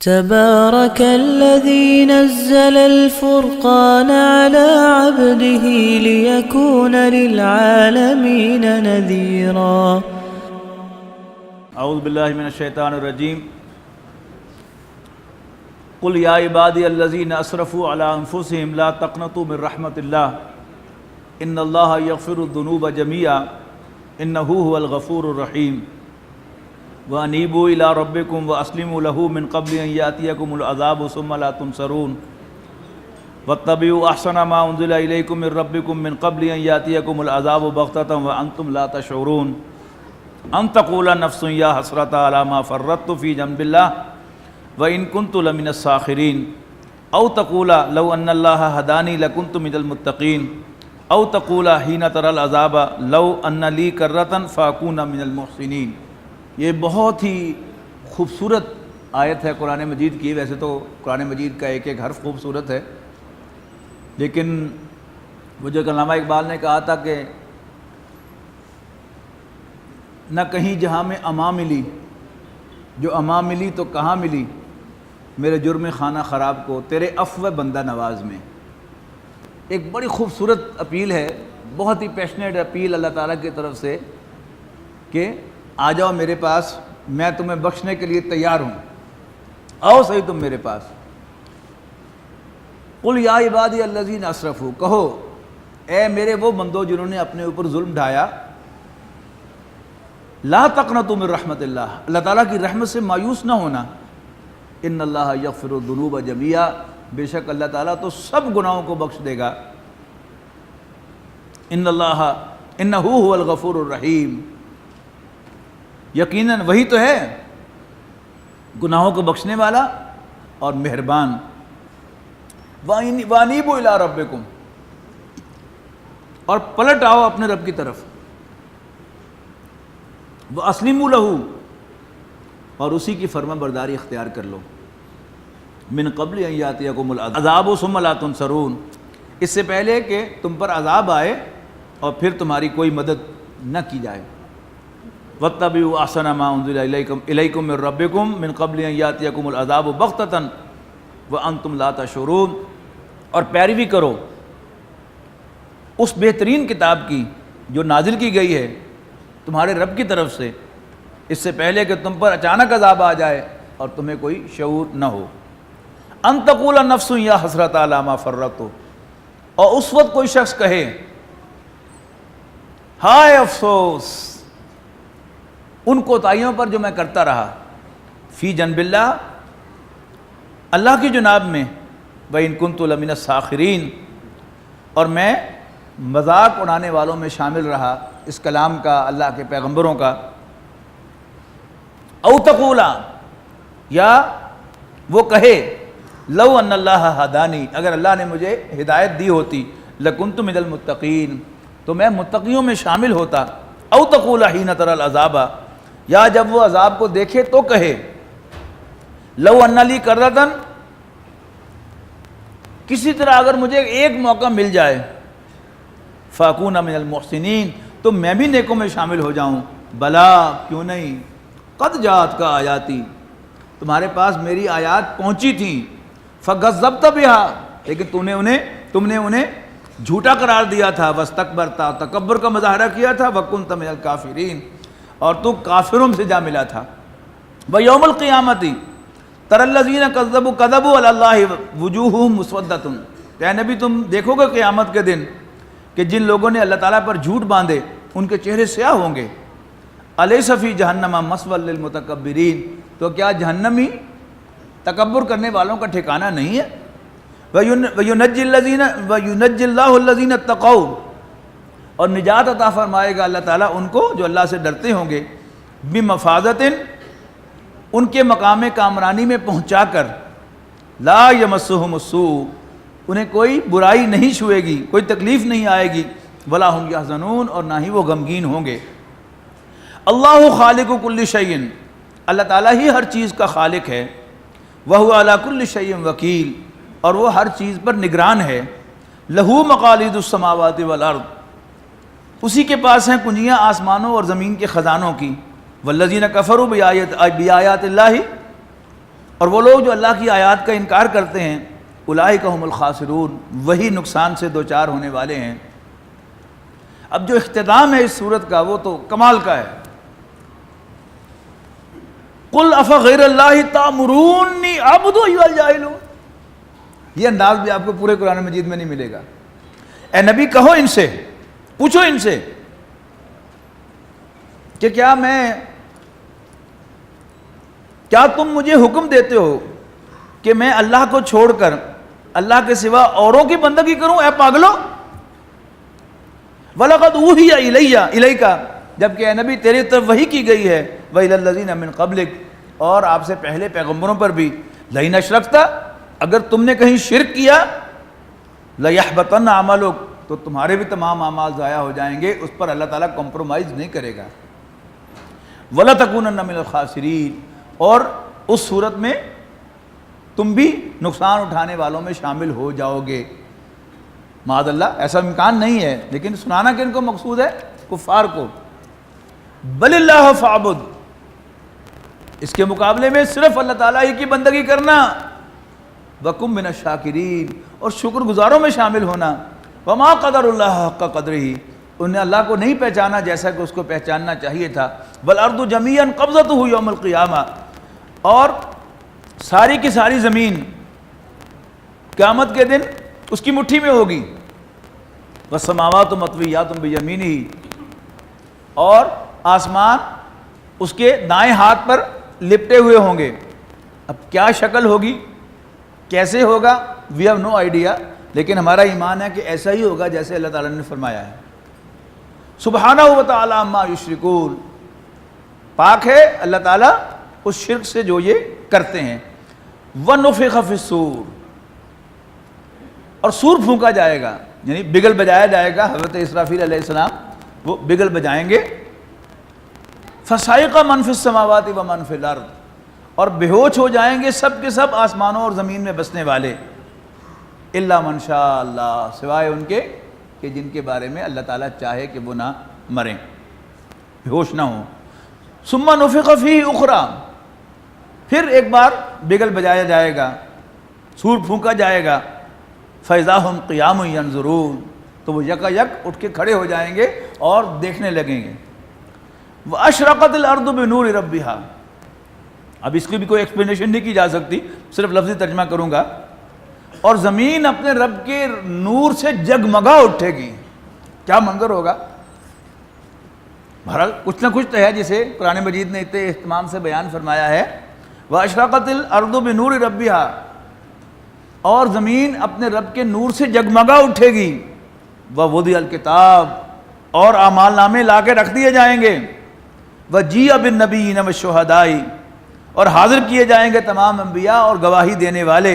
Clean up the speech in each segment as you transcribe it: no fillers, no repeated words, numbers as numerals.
تبارك الذي نزل الفرقان على عبده ليكون للعالمين نذيرا اعوذ باللہ من الشیطان الرجیم قل یا عبادی الذین اسرفوا علی انفسهم لا تقنطوا من رحمت اللہ ان اللہ یغفر الذنوب جميعا انہ هو الغفور الرحیم وانیبوا الی ربکم واسلموا له من قبل ان یاتیکم العذاب ثم لا تنصرون واتبعوا احسن ما انزل الیکم من ربکم من قبل ان یاتیکم العذاب بغتة وانتم لا تشعرون ان تقول نفس یا حسرۃ علی ما فرطت فی جنب اللہ وان کنت لمن الساخرین او تقول لو ان اللہ ہدانی لکنت من المتقین او تقول حین تری العذاب لو ان لی کرۃ فاکون من المحسنین۔ یہ بہت ہی خوبصورت آیت ہے قرآن مجید کی۔ ویسے تو قرآن مجید کا ایک ایک حرف خوبصورت ہے، لیکن وہ جو علامہ اقبال نے کہا تھا کہ نہ کہیں جہاں میں اما ملی، جو اما ملی تو کہاں ملی میرے جرم خانہ خراب کو تیرے عفو بندہ نواز میں۔ ایک بڑی خوبصورت اپیل ہے، بہت ہی پیشنیٹ اپیل اللہ تعالیٰ کی طرف سے کہ آ جاؤ میرے پاس، میں تمہیں بخشنے کے لیے تیار ہوں، آؤ صحیح تم میرے پاس۔ قل یا عبادی الذین اسرفوا، کہو اے میرے وہ بندو جنہوں نے اپنے اوپر ظلم ڈھایا، لا تقنطوا من رحمت اللہ، اللہ تعالیٰ کی رحمت سے مایوس نہ ہونا، ان اللہ یغفر الذنوب جميعا، بے شک اللہ تعالیٰ تو سب گناہوں کو بخش دے گا، انہ هو الغفور الرحیم، یقیناً وہی تو ہے گناہوں کو بخشنے والا اور مہربان۔ وانیبوا الی ربکم، اور پلٹ آؤ اپنے رب کی طرف، واسلموا لہ، اور اسی کی فرما برداری اختیار کر لو، من قبل ان یاتیکم العذاب ثم لا تنصرون، اس سے پہلے کہ تم پر عذاب آئے اور پھر تمہاری کوئی مدد نہ کی جائے۔ واتبعوا احسن ما انزل الیکم من ربکم من قبل ان یاتیکم العذاب بغتة وانتم لا تشعرون، اور پیروی کرو اس بہترین کتاب کی جو نازل کی گئی ہے تمہارے رب کی طرف سے، اس سے پہلے کہ تم پر اچانک عذاب آ جائے اور تمہیں کوئی شعور نہ ہو۔ ان تقول نفس یا حسرۃ علی ما فرطت، اور اس وقت کوئی شخص کہے ہائے افسوس ان کوتاہیوں پر جو میں کرتا رہا، فی جنب اللہ، اللہ کی جناب میں، وَإِن كُنتُ لَمِنَ السَّاخِرِينَ، اور میں مذاق اڑانے والوں میں شامل رہا اس کلام کا، اللہ کے پیغمبروں کا۔ او تقولا، یا وہ کہے لو ان اللہ ہدانی، اگر اللہ نے مجھے ہدایت دی ہوتی، لکنت من المتقین، تو میں متقیوں میں شامل ہوتا۔ او تقولا حین تری العذاب، یا جب وہ عذاب کو دیکھے تو کہے لو ان لی کرۃ، کسی طرح اگر مجھے ایک موقع مل جائے، فاکون من المحسنین، تو میں بھی نیکوں میں شامل ہو جاؤں۔ بلا، کیوں نہیں، قد جاءت کا آیاتی، تمہارے پاس میری آیات پہنچی تھیں، فکذبت بہا، لیکن تم نے انہیں جھوٹا قرار دیا تھا، واستکبرت، تکبر کا مظاہرہ کیا تھا، وکنت من الکافرین، اور تو کافروں سے جا ملا تھا۔ ویوم القیامت تری الذین کذبوا علی اللہ وجوہہم مسودۃ، اے نبی تم دیکھو گے قیامت کے دن کہ جن لوگوں نے اللہ تعالیٰ پر جھوٹ باندھے ان کے چہرے سیاہ ہوں گے۔ الیس فی جہنم مثوی للمتکبرین، تو کیا جہنم ہی تکبر کرنے والوں کا ٹھکانہ نہیں ہے؟ وینجی اللہ الذین اتقوا، اور نجات عطا فرمائے گا اللہ تعالیٰ ان کو جو اللہ سے ڈرتے ہوں گے، بمفازۃ، ان کے مقام کامرانی میں پہنچا کر، لا یمسہم السوء، انہیں کوئی برائی نہیں چھوئے گی، کوئی تکلیف نہیں آئے گی، ولا ہم یحزنون، اور نہ ہی وہ غمگین ہوں گے۔ اللہ خالق کل شیء، اللہ تعالیٰ ہی ہر چیز کا خالق ہے، وہو علی کل شیء وکیل، اور وہ ہر چیز پر نگران ہے۔ لہو مقالید السماوات والارض، اسی کے پاس ہیں کنجیاں آسمانوں اور زمین کے خزانوں کی۔ والذین کفروا بآیات اللہ، اور وہ لوگ جو اللہ کی آیات کا انکار کرتے ہیں اولئک هم الخاسرون، وہی نقصان سے دوچار ہونے والے ہیں۔ اب جو اختتام ہے اس سورت کا وہ تو کمال کا ہے۔ قل افغیر اللہ تأمرونی اعبد ایھا الجاہلون، یہ انداز بھی آپ کو پورے قرآن مجید میں نہیں ملے گا۔ اے نبی کہو ان سے، پوچھو ان سے کہ کیا تم مجھے حکم دیتے ہو کہ میں اللہ کو چھوڑ کر اللہ کے سوا اوروں کی بندگی کروں؟ اے پاگلو، وَلَقَدْ أُوحِيَ إِلَيْكَ، جبکہ اے نبی تیری طرف وحی کی گئی ہے، وَإِلَى الَّذِينَ مِن قَبْلِكَ، اور آپ سے پہلے پیغمبروں پر بھی، لَئِنْ أَشْرَكْتَ، اگر تم نے کہیں شرک کیا، لَيَحْبَطَنَّ عَمَلُكَ، تو تمہارے بھی تمام اعمال ضائع ہو جائیں گے۔ اس پر اللہ تعالیٰ کمپرومائز نہیں کرے گا۔ وَلَتَكُونَنَّ مِنَ الْخَاسِرِينَ، اور اس صورت میں تم بھی نقصان اٹھانے والوں میں شامل ہو جاؤ گے۔ معاذ اللہ، ایسا امکان نہیں ہے، لیکن سنانا کن کو مقصود ہے؟ کفار کو۔ بل اللہ فاعبد، اس کے مقابلے میں صرف اللہ تعالیٰ ہی کی بندگی کرنا، وکم من الشاکرین، اور شکر گزاروں میں شامل ہونا۔ وما قدر اللہ حق قدرہ، انہوں نے اللہ کو نہیں پہچانا جیسا کہ اس کو پہچاننا چاہیے تھا۔ والارض جمیعا قبضتہ یوم القیامہ، اور ساری کی ساری زمین قیامت کے دن اس کی مٹھی میں ہوگی۔ والسماوات مطویات بیمینہ، اور آسمان اس کے دائیں ہاتھ پر لپٹے ہوئے ہوں گے۔ اب کیا شکل ہوگی، کیسے ہوگا، وی ہیو نو آئیڈیا، لیکن ہمارا ایمان ہے کہ ایسا ہی ہوگا جیسے اللہ تعالیٰ نے فرمایا ہے۔ سبحانہ و تعالی عما یشرکون، پاک ہے اللہ تعالیٰ اس شرک سے جو یہ کرتے ہیں۔ وَنُفِخَ فِي الصُّورِ، اور سور پھونکا جائے گا، یعنی بگل بجایا جائے گا۔ حضرت اسرافیل علیہ السلام وہ بگل بجائیں گے۔ فَصَعِقَ مَن فِي السَّمَاوَاتِ وَمَن فِي الْأَرْضِ، اور بے ہوش ہو جائیں گے سب کے سب آسمانوں اور زمین میں بسنے والے۔ الا من شاء اللہ، سوائے ان کے کہ جن کے بارے میں اللہ تعالیٰ چاہے کہ وہ نہ مریں، بے ہوش نہ ہوں۔ ثم نفخ فیہ اخری، پھر ایک بار بگل بجایا جائے گا، سور پھونکا جائے گا۔ فاذا ہم قیام ینظرون، تو وہ یکا یک اٹھ کے کھڑے ہو جائیں گے اور دیکھنے لگیں گے۔ واشرقت الارض بنور ربها، اب اس کی بھی کوئی ایکسپلینیشن نہیں کی جا سکتی، صرف لفظی ترجمہ کروں گا۔ اور زمین اپنے رب کے نور سے جگمگا اٹھے گی۔ کیا منظر ہوگا؟ بہرحال کچھ نہ کچھ تو ہے جسے قرآن مجید نے اتنے اہتمام سے بیان فرمایا ہے۔ واشرقت الارض بنور ربها، اور زمین اپنے رب کے نور سے جگمگا اٹھے گی۔ ووضع الکتاب، اور اعمال نامے لا کے رکھ دیے جائیں گے۔ وجیء بالنبیین والشہداء، اور حاضر کیے جائیں گے تمام انبیاء اور گواہی دینے والے۔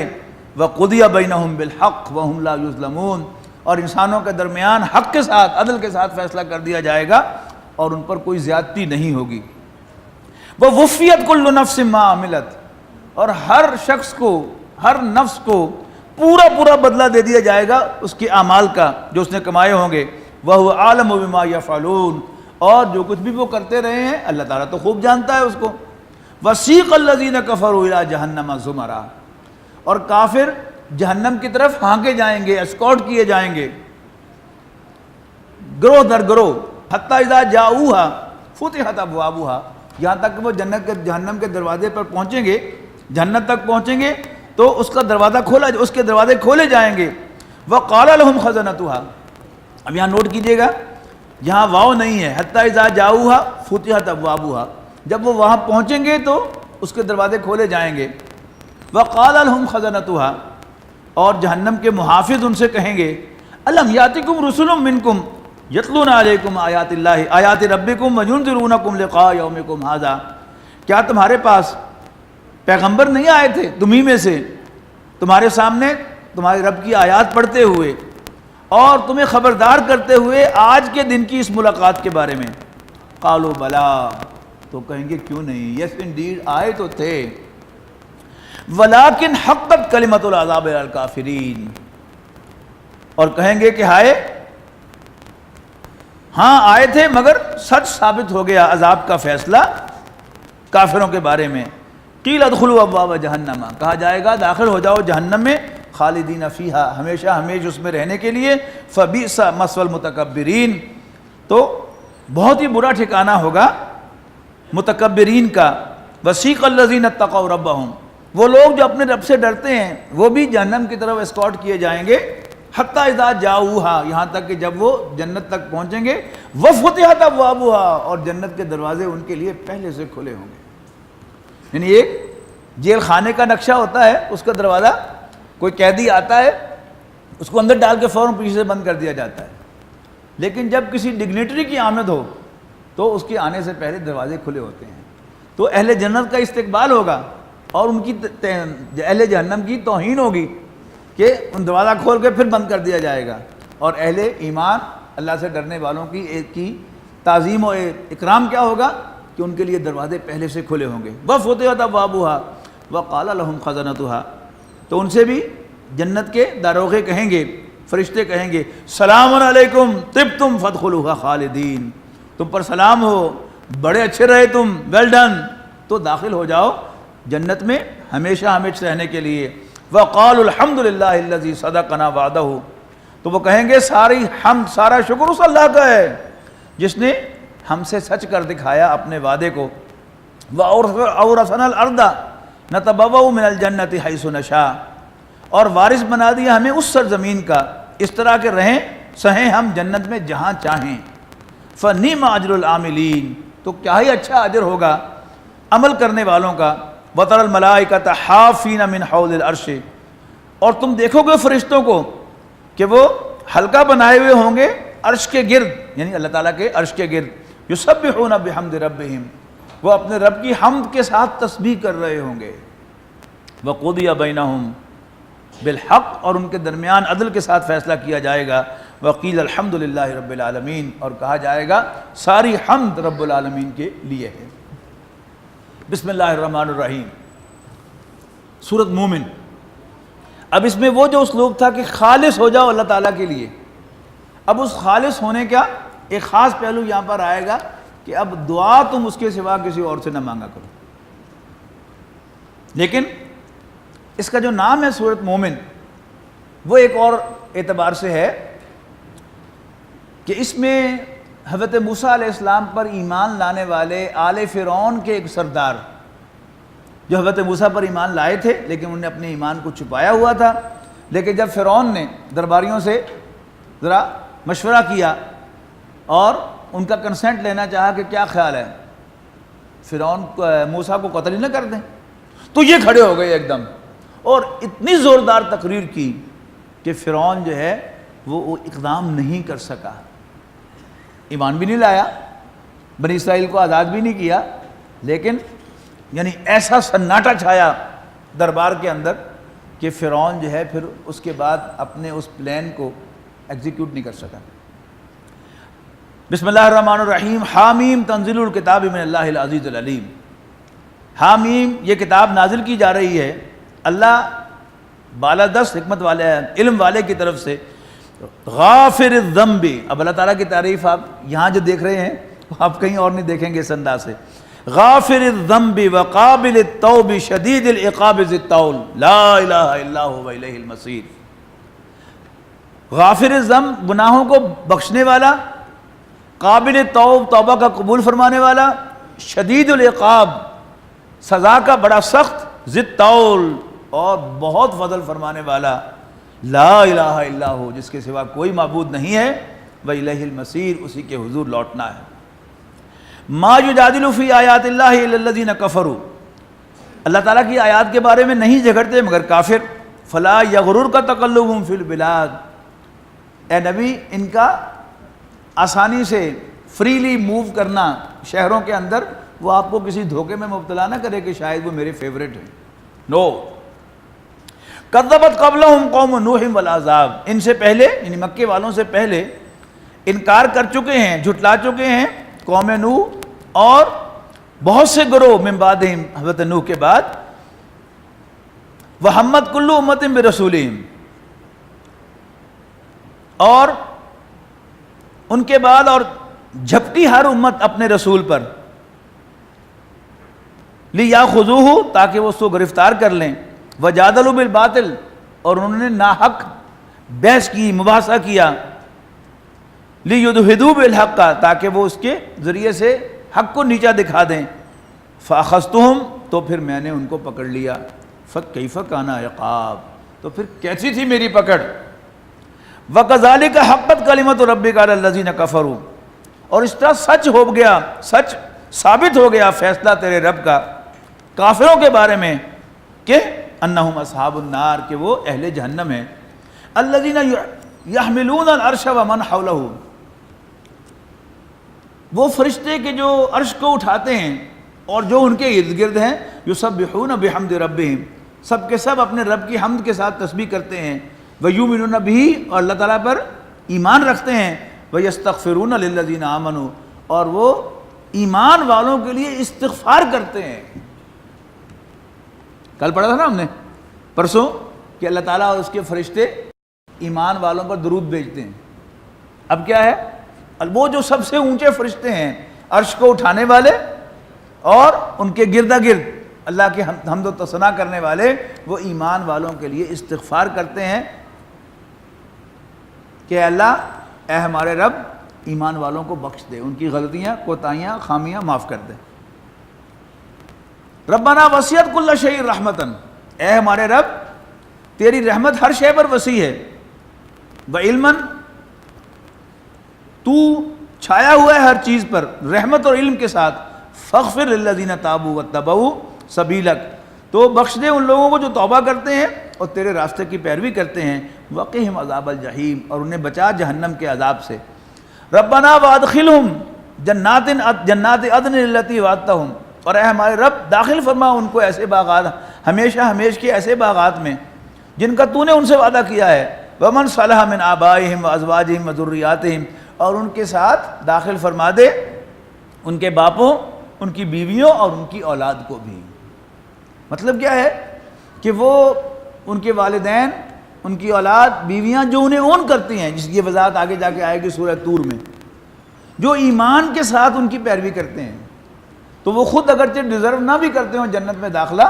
وقضی بینہم بالحق وہم لا یظلمون، اور انسانوں کے درمیان حق کے ساتھ، عدل کے ساتھ فیصلہ کر دیا جائے گا اور ان پر کوئی زیادتی نہیں ہوگی۔ ووفیت کل نفس ما عملت، اور ہر شخص کو، ہر نفس کو پورا پورا بدلہ دے دیا جائے گا اس کے اعمال کا جو اس نے کمائے ہوں گے۔ وَهُوَ عَالَمُ بِمَا يَفْعَلُونَ، اور جو کچھ بھی وہ کرتے رہے ہیں اللہ تعالیٰ تو خوب جانتا ہے اس کو۔ وَسِيقَ الَّذِينَ كَفَرُوا إِلَىٰ جَهَنَّمَ زُمَرًا، اور کافر جہنم کی طرف ہانکے جائیں گے، اسکورٹ کیے جائیں گے گروہ در گروہ۔ حَتَّىٰ إِذَا جَاءُوهَا فُتِحَتْ أَبْوَابُهَا، یہاں تک کہ وہ جہنم کے دروازے پر پہنچیں گے، جنت تک پہنچیں گے تو اس کا دروازہ اس کے دروازے کھولے جائیں گے۔ وَقَالَ لَهُمْ خَزَنَتُهَا، اب یہاں نوٹ کیجئے گا، یہاں واو نہیں ہے، حتیٰ اذا جاؤها فتحت ابوابها، جب وہ وہاں پہنچیں گے تو اس کے دروازے کھولے جائیں گے۔ وقال لهم خزنتها، اور جہنم کے محافظ ان سے کہیں گے، الم یاتکم رسل منکم یتلون علیکم آیات اللہ آیات ربکم وینذرونکم لقاء یومکم ھذا، کیا تمہارے پاس پیغمبر نہیں آئے تھے تمہیں میں سے، تمہارے سامنے تمہارے رب کی آیات پڑھتے ہوئے اور تمہیں خبردار کرتے ہوئے آج کے دن کی اس ملاقات کے بارے میں؟ قالوا بلا، تو کہیں گے کیوں نہیں، یس انڈیڈ آئے تو تھے۔ ولیکن حقت کلمۃ العذاب علی الکافرین، اور کہیں گے کہ ہائے ہاں آئے تھے مگر سچ ثابت ہو گیا عذاب کا فیصلہ کافروں کے بارے میں۔ قیل ادخلوا ابواب جہنم، کہا جائے گا داخل ہو جاؤ جہنم میں، خالدین فیہا، ہمیشہ ہمیشہ اس میں رہنے کے لیے، فبئس مثوى المتکبرین، تو بہت ہی برا ٹھکانہ ہوگا متکبرین کا۔ وسیق الذین اتقوا ربہم، وہ لوگ جو اپنے رب سے ڈرتے ہیں وہ بھی جہنم کی طرف اسکارٹ کیے جائیں گے، حتی اذا جاؤہا، یہاں تک کہ جب وہ جنت تک پہنچیں گے، وفتحت ابوابہا، اور جنت کے دروازے ان کے لیے پہلے سے کھلے ہوں گے۔ یعنی ایک جیل خانے کا نقشہ ہوتا ہے، اس کا دروازہ کوئی قیدی آتا ہے اس کو اندر ڈال کے فوراً پیچھے سے بند کر دیا جاتا ہے، لیکن جب کسی ڈگنیٹری کی آمد ہو تو اس کے آنے سے پہلے دروازے کھلے ہوتے ہیں۔ تو اہل جنت کا استقبال ہوگا اور ان کی اہل جہنم کی توہین ہوگی کہ ان دروازہ کھول کے پھر بند کر دیا جائے گا، اور اہل ایمان اللہ سے ڈرنے والوں کی تعظیم و اکرام کیا ہوگا کہ ان کے لیے دروازے پہلے سے کھلے ہوں گے۔ وفتحت ابوابہا وقال لهم خزنتها، تو ان سے بھی جنت کے داروغے کہیں گے، فرشتے کہیں گے سلام علیکم طبتم فادخلوها خالدین، تم پر سلام ہو، بڑے اچھے رہے تم، ویل ڈن، تو داخل ہو جاؤ جنت میں ہمیشہ ہمیشہ رہنے کے لیے۔ وقالوا الحمد للہ الذی صدقنا وعدہ، تو وہ کہیں گے ساری حمد، سارا شکر اس اللہ کا ہے جس نے ہم سے سچ کر دکھایا اپنے وعدے کو۔ وَأَوْرَثَنَا الْأَرْضَ نَتَبَوَّأُ مِنَ الْجَنَّةِ حَيْثُ نَشَاءُ، اور وارث بنا دیا ہمیں اس سرزمین کا، اس طرح کے رہیں سہیں ہم جنت میں جہاں چاہیں۔ فَنِعْمَ أَجْرُ الْعَامِلِينَ، تو کیا ہی اچھا اجر ہوگا عمل کرنے والوں کا۔ وَتَرَى الْمَلَائِكَةَ حَافِّينَ مِنْ حَوْلِ الْعَرْشِ، اور تم دیکھو گے فرشتوں کو کہ وہ حلقہ بنائے ہوئے ہوں گے عرش کے گرد، یعنی اللہ تعالیٰ کے عرش کے گرد، یسبحون بحمد ربہم، وہ اپنے رب کی حمد کے ساتھ تسبیح کر رہے ہوں گے۔ وقضی بینہم بالحق، اور ان کے درمیان عدل کے ساتھ فیصلہ کیا جائے گا۔ وقیل الحمد للہ رب العالمین، اور کہا جائے گا ساری حمد رب العالمین کے لیے ہے۔ بسم اللہ الرحمن الرحیم، سورۃ مومن۔ اب اس میں وہ جو اسلوب تھا کہ خالص ہو جاؤ اللہ تعالیٰ کے لیے، اب اس خالص ہونے کا ایک خاص پہلو یہاں پر آئے گا کہ اب دعا تم اس کے سوا کسی اور سے نہ مانگا کرو۔ لیکن اس کا جو نام ہے سورۃ مومن، وہ ایک اور اعتبار سے ہے کہ اس میں حضرت موسیٰ علیہ السلام پر ایمان لانے والے آل فرعون کے ایک سردار، جو حضرت موسیٰ پر ایمان لائے تھے لیکن انہوں نے اپنے ایمان کو چھپایا ہوا تھا، لیکن جب فرعون نے درباریوں سے ذرا مشورہ کیا اور ان کا کنسنٹ لینا چاہا کہ کیا خیال ہے فرعون موسیٰ کو قتل ہی نہ کر دیں، تو یہ کھڑے ہو گئے ایک دم اور اتنی زوردار تقریر کی کہ فرعون جو ہے وہ اقدام نہیں کر سکا، ایمان بھی نہیں لایا، بنی اسرائیل کو آزاد بھی نہیں کیا، لیکن یعنی ایسا سناٹا چھایا دربار کے اندر کہ فرعون جو ہے پھر اس کے بعد اپنے اس پلان کو ایگزیکیوٹ نہیں کر سکا۔ بسم اللہ الرحمن الرحیم، حامیم تنزیل الکتاب من اللہ العزیز العلیم۔ حامیم، یہ کتاب نازل کی جا رہی ہے اللہ بالادست حکمت والے علم والے کی طرف سے۔ غافر الذنب، اب اللہ تعالیٰ کی تعریف آپ یہاں جو دیکھ رہے ہیں آپ کہیں اور نہیں دیکھیں گے اس انداز سے۔ غافر الذنب وقابل التوب شدید العقاب ذی الطول لا الہ الا هو الیہ المصیر۔ غافر الذنب، گناہوں کو بخشنے والا، قابل التوب، توبہ کا قبول فرمانے والا، شدید العقاب، سزا کا بڑا سخت، ذی الطول، اور بہت فضل فرمانے والا، لا الہ الا ہو، جس کے سوا کوئی معبود نہیں ہے، وإلیہ المصیر، اسی کے حضور لوٹنا ہے۔ ما یجادل فی آیات اللہ الا الذین کفروا، اللہ تعالیٰ کی آیات کے بارے میں نہیں جھگڑتے مگر کافر۔ فلا یغررک تقلبہم فی البلاد، اے نبی ان کا آسانی سے فریلی موو کرنا شہروں کے اندر وہ آپ کو کسی دھوکے میں مبتلا نہ کرے کہ شاید وہ میرے فیورٹ ہیں۔ نو، کذبت قبلہم قوم نوح والاحزاب، ان سے پہلے یعنی مکے والوں سے پہلے انکار کر چکے ہیں، جھٹلا چکے ہیں قوم نوح اور بہت سے گروہ من بعدہم، حضرت نوح کے بعد۔ وہمت کل امت برسولہم، اور ان کے بعد اور جھپٹی ہر امت اپنے رسول پر۔ لیاخذوہ تاکہ وہ اس کو گرفتار کر لیں، وجادلوا بالباطل اور انہوں نے ناحق بحث کی، مباحثہ کیا، لیدحضوا بالحق تاکہ وہ اس کے ذریعے سے حق کو نیچا دکھا دیں، فاخذتہم تو پھر میں نے ان کو پکڑ لیا، فکیف کان عقاب تو پھر کیسی تھی میری پکڑ، وکذالک حقت کلمۃ ربک علی الذین کفروا اور اس طرح سچ ہو گیا، سچ ثابت ہو گیا فیصلہ تیرے رب کا کافروں کے بارے میں کہ انہم اصحاب النار کہ وہ اہل جہنم ہیں، الذین یحملون العرش ومن حولہ وہ فرشتے کے جو عرش کو اٹھاتے ہیں اور جو ان کے ارد گرد ہیں، یسبحون بحمد ربہم سب کے سب اپنے رب کی حمد کے ساتھ تسبیح کرتے ہیں، ویؤمنون بہ اور اللہ تعالیٰ پر ایمان رکھتے ہیں، ویستغفرون للذین آمنوا اور وہ ایمان والوں کے لیے استغفار کرتے ہیں۔ کل پڑھا تھا نا ہم نے پرسوں کہ اللہ تعالیٰ اور اس کے فرشتے ایمان والوں پر درود بھیجتے ہیں۔ اب کیا ہے، وہ جو سب سے اونچے فرشتے ہیں عرش کو اٹھانے والے اور ان کے گردا گرد اللہ کے حمد و ثنا کرنے والے، وہ ایمان والوں کے لیے استغفار کرتے ہیں کہ اللہ اے ہمارے رب ایمان والوں کو بخش دے، ان کی غلطیاں، کوتاہیاں، خامیاں معاف کر دے۔ ربنا وسعت کل شیء رحمتاً اے ہمارے رب تیری رحمت ہر شے پر وسیع ہے، وعلماً تو چھایا ہوا ہے ہر چیز پر رحمت اور علم کے ساتھ، فاغفر للذین تابوا واتبعوا سبیلک تو بخش دے ان لوگوں کو جو توبہ کرتے ہیں اور تیرے راستے کی پیروی کرتے ہیں، وقہم عذاب الجحیم اور انہیں بچا جہنم کے عذاب سے۔ ربنا وادخلہم جنات عدن التی وعدتہم اور اے ہمارے رب داخل فرما ان کو ایسے باغات، ہمیشہ ہمیشہ کے ایسے باغات میں جن کا تو نے ان سے وعدہ کیا ہے، ومن صلح من آبائہم وازواجہم وذریاتہم اور ان کے ساتھ داخل فرما دے ان کے باپوں، ان کی بیویوں اور ان کی اولاد کو بھی۔ مطلب کیا ہے کہ وہ ان کے والدین، ان کی اولاد، بیویاں جو انہیں اون کرتی ہیں، جس کی وضاحت آگے جا کے آئے گی سورہ طور میں، جو ایمان کے ساتھ ان کی پیروی کرتے ہیں، تو وہ خود اگرچہ ڈیزرو نہ بھی کرتے ہوں جنت میں داخلہ،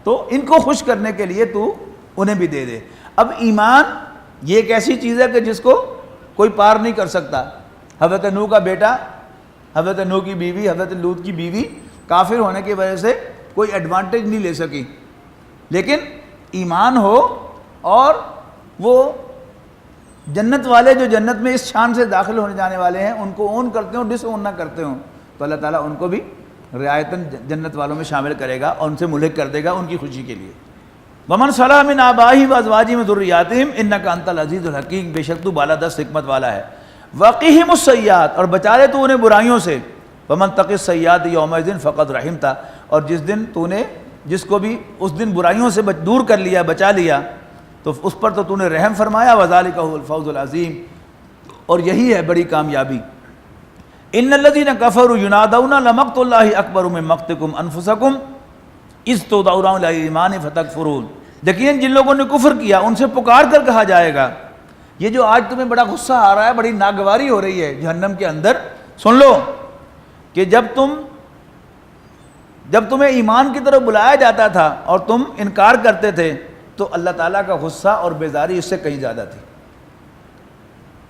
تو ان کو خوش کرنے کے لیے تو انہیں بھی دے دے۔ اب ایمان یہ ایک ایسی چیز ہے کہ جس کو کوئی پار نہیں کر سکتا۔ حضرت نوح کا بیٹا، حضرت نوح کی بیوی، حضرت لوط کی بیوی کافر ہونے کی وجہ سے کوئی ایڈوانٹیج نہیں لے سکی، لیکن ایمان ہو اور وہ جنت والے جو جنت میں اس شان سے داخل ہونے جانے والے ہیں ان کو اون کرتے ہوں، ڈس اون نہ کرتے ہوں، تو اللہ تعالیٰ ان کو بھی رعایتاً جنت والوں میں شامل کرے گا اور ان سے ملحق کر دے گا ان کی خوشی کے لیے۔ ومن صلح من آبائہم وازواجہم وذریاتہم انک انت العزیز الحکیم بے شک تو بالادست حکمت والا ہے۔ وقہم السیئات اور بچا لے تو انہیں برائیوں سے، ومن تق السیئات یومئذ فقد رحمتہ اور جس دن تو نے جس کو بھی اس دن برائیوں سے دور کر لیا، بچا لیا، تو اس پر تو نے رحم فرمایا، وذالک هو الفوز العظیم اور یہی ہے بڑی کامیابی۔ ان الذین کفروا ینادون لمقت اللہ اکبر من مقتکم انفسکم اذ تدعون الی الایمان فتکفرون یقیناً جن لوگوں نے کفر کیا ان سے پکار کر کہا جائے گا، یہ جو آج تمہیں بڑا غصہ آ رہا ہے، بڑی ناگواری ہو رہی ہے جہنم کے اندر، سن لو کہ جب تمہیں ایمان کی طرف بلایا جاتا تھا اور تم انکار کرتے تھے تو اللہ تعالیٰ کا غصہ اور بیزاری اس سے کہیں زیادہ تھی۔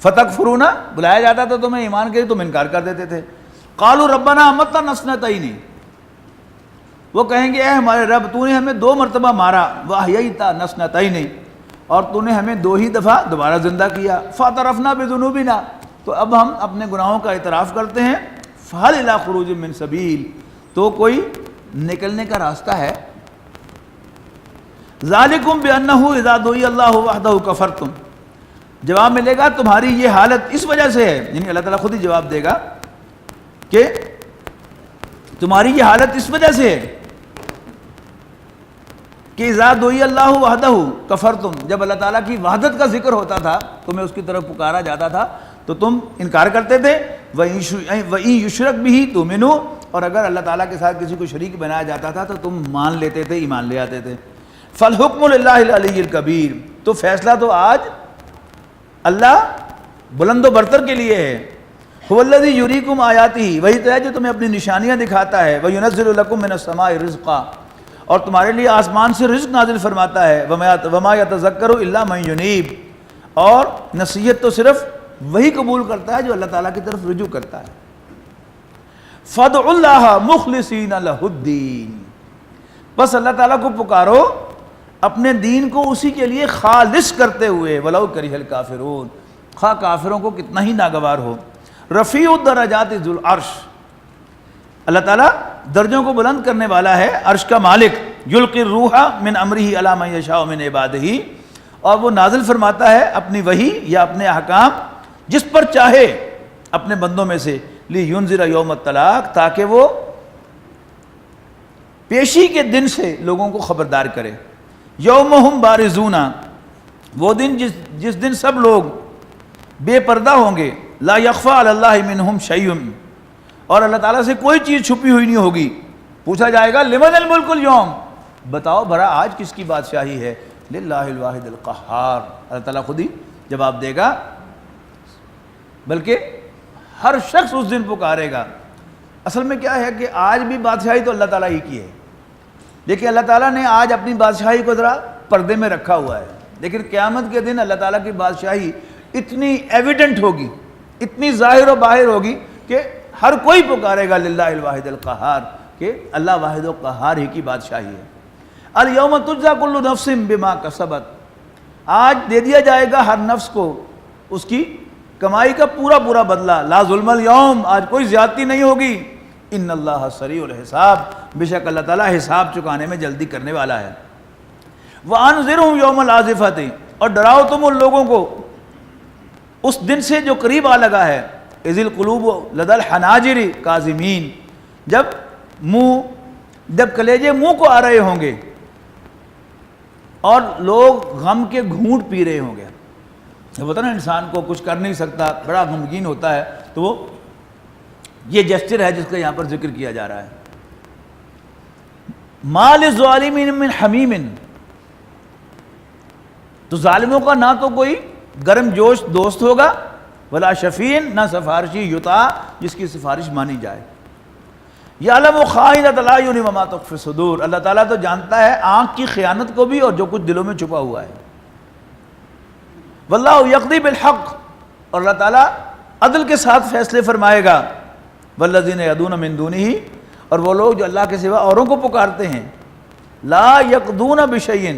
فتکفرون بلایا جاتا تھا تمہیں ایمان کے لیے، تم انکار کر دیتے تھے۔ قالوا ربنا امتنا نسنتین وہ کہیں گے اے ہمارے رب تو نے ہمیں 2 مرتبہ مارا، واحییتا نسنتین اور تو نے ہمیں 2 ہی دفعہ دوبارہ زندہ کیا، فاعترفنا بذنوبنا تو اب ہم اپنے گناہوں کا اعتراف کرتے ہیں، فہل الی خروج من سبیل تو کوئی نکلنے کا راستہ ہے۔ ذالکم بانہ اذا دعی اللہ وحدہ کفرتم جواب ملے گا تمہاری یہ حالت اس وجہ سے ہے، یعنی اللہ تعالیٰ خود ہی جواب دے گا کہ تمہاری یہ حالت اس وجہ سے ہے کہ اذا دعی اللہ وحدہ کفرتم جب اللہ تعالیٰ کی وحدت کا ذکر ہوتا تھا، تمہیں اس کی طرف پکارا جاتا تھا تو تم انکار کرتے تھے، وَإِن یشرک بہ تؤمنوا اور اگر اللہ تعالیٰ کے ساتھ کسی کو شریک بنایا جاتا تھا تو تم مان لیتے تھے، ایمان لے آتے تھے۔ فالحکم للہ العلی الکبیر تو فیصلہ تو آج اللہ بلند و برتر کے لیے ہے۔ هو الذی یریکم آیاتہ، وہی تو ہے جو تمہیں اپنی نشانیاں دکھاتا ہے، وینزل لکم من السماء رزقا، اور تمہارے لیے آسمان سے رزق نازل فرماتا ہے، وما یتذکر الا من ینیب، اور نصیحت تو صرف وہی قبول کرتا ہے جو اللہ تعالیٰ کی طرف رجوع کرتا ہے۔ فادعوا اللہ مخلصین لہ الدین، بس اللہ تعالیٰ کو پکارو اپنے دین کو اسی کے لیے خالص کرتے ہوئے، ولو کرہ الکافرون، خواہ کافروں کو کتنا ہی ناگوار ہو۔ رفیع الدرجات ذو العرش، اللہ تعالیٰ درجوں کو بلند کرنے والا ہے، عرش کا مالک۔ یلقی الروح من امرہ علی من یشاء من عبادہ، اور وہ نازل فرماتا ہے اپنی وحی یا اپنے احکام جس پر چاہے اپنے بندوں میں سے، لینذر یوم الطلاق، تاکہ وہ پیشی کے دن سے لوگوں کو خبردار کرے۔ یوم ہم بارزون، وہ دن جس دن سب لوگ بے پردہ ہوں گے، لا یخفی علی اللہ منہم شیء، اور اللہ تعالیٰ سے کوئی چیز چھپی ہوئی نہیں ہوگی۔ پوچھا جائے گا لمن الملک اليوم، بتاؤ بھلا آج کس کی بادشاہی ہے؟ للہ الواحد القہار، اللہ تعالیٰ خود ہی جواب دے گا، بلکہ ہر شخص اس دن پکارے گا۔ اصل میں کیا ہے کہ آج بھی بادشاہی تو اللہ تعالیٰ ہی کی ہے، لیکن اللہ تعالیٰ نے آج اپنی بادشاہی کو ذرا پردے میں رکھا ہوا ہے، لیکن قیامت کے دن اللہ تعالیٰ کی بادشاہی اتنی ایویڈنٹ ہوگی، اتنی ظاہر و باہر ہوگی کہ ہر کوئی پکارے گا للہ الواحد القہار، کہ اللہ واحد و قہار ہی کی بادشاہی ہے۔ الیوم تجزی کل نفس بما کسبت، آج دے دیا جائے گا ہر نفس کو اس کی کمائی کا پورا پورا بدلہ۔ لا ظلم اليوم، آج کوئی زیادتی نہیں ہوگی۔ ان اللہ سریع الحساب، بے شک اللہ تعالیٰ حساب چکانے میں جلدی کرنے والا ہے۔ وانذرہم یوم الآزفۃ، اور ڈراؤ تم ان لوگوں کو اس دن سے جو قریب آ لگا ہے، اذ القلوب لدى الحناجر کاظمین، جب کلیجے منہ کو آ رہے ہوں گے اور لوگ غم کے گھونٹ پی رہے ہوں گے۔ یہ ہوتا نا انسان کو کچھ کر نہیں سکتا، بڑا غمگین ہوتا ہے، تو وہ یہ جسچر ہے جس کا یہاں پر ذکر کیا جا رہا ہے۔ ما للظالمین من حمیم، تو ظالموں کا نہ تو کوئی گرم جوش دوست ہوگا، ولا شفیع، نہ سفارشی یطاع جس کی سفارش مانی جائے۔ یعلم خائنۃ الاعین وما تخفی الصدور، اللہ تعالیٰ تو جانتا ہے آنکھ کی خیانت کو بھی اور جو کچھ دلوں میں چھپا ہوا ہے۔ واللہ یقضی بالحق، اور اللہ تعالیٰ عدل کے ساتھ فیصلے فرمائے گا۔ والذین یدعون من دونہ، اور وہ لوگ جو اللہ کے سوا اوروں کو پکارتے ہیں، لا یقضون بشیء،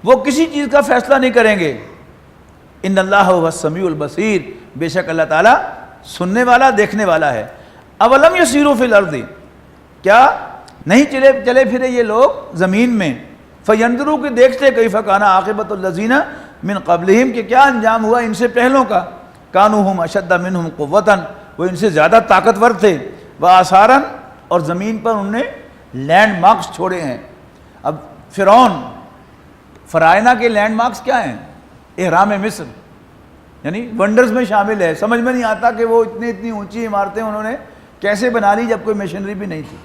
وہ کسی چیز کا فیصلہ نہیں کریں گے۔ ان اللہ هو السمیع البصیر، بے شک اللہ تعالیٰ سننے والا دیکھنے والا ہے۔ اولم یسیروا فی الارض، کیا نہیں چلے پھرے یہ لوگ زمین میں، فینظروا کہ دیکھتے کیف کان عاقبۃ الذین من قبلہم، کہ کیا انجام ہوا ان سے پہلوں کا، کانوا ہم اشد منہم قوۃ، وہ ان سے زیادہ طاقتور تھے، وآثارا، اور زمین پر انہوں نے لینڈ مارکس چھوڑے ہیں۔ اب فرعون، فرائنہ کے لینڈ مارکس کیا ہیں؟ احرام مصر، یعنی ونڈرز میں شامل ہے۔ سمجھ میں نہیں آتا کہ وہ اتنی اونچی عمارتیں انہوں نے کیسے بنا لی جب کوئی مشینری بھی نہیں تھی،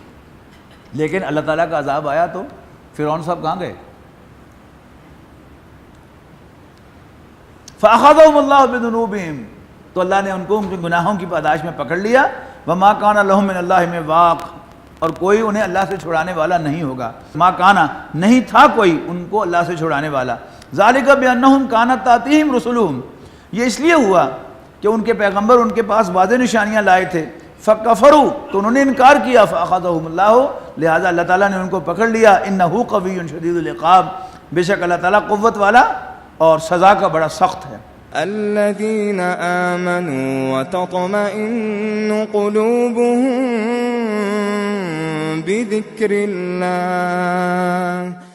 لیکن اللہ تعالیٰ کا عذاب آیا تو فرعون صاحب کہاں گئے؟ فَأَخَذَهُمُ اللَّهُ بِذُنُوبِهِمْ، تو اللہ نے ان کو ان کے گناہوں کی پاداش میں پکڑ لیا۔ وَمَا كَانَ لَهُم مِّنَ اللَّهِ مِن وَاقٍ، اور کوئی انہیں اللہ سے چھڑانے والا نہیں ہوگا۔ ما کانا، نہیں تھا کوئی ان کو اللہ سے چھڑانے والا۔ ذَلِكَ بِأَنَّهُمْ كَانَتْ تَأْتِيهِمْ رُسُلُهُمْ، یہ اس لیے ہوا کہ ان کے پیغمبر ان کے پاس واضح نشانیاں لائے تھے۔ فَكَفَرُوا، تو انہوں نے انکار کیا۔ فَأَخَذَهُمُ اللَّهُ، لہذا اللہ تعالیٰ نے ان کو پکڑ لیا۔ إِنَّهُ قَوِيٌّ شَدِيدُ الْعِقَابِ، بے شک اللہ تعالیٰ قوت والا اور سزا کا بڑا سخت ہے۔ الذين آمنوا وتطمئن قلوبهم بذكر الله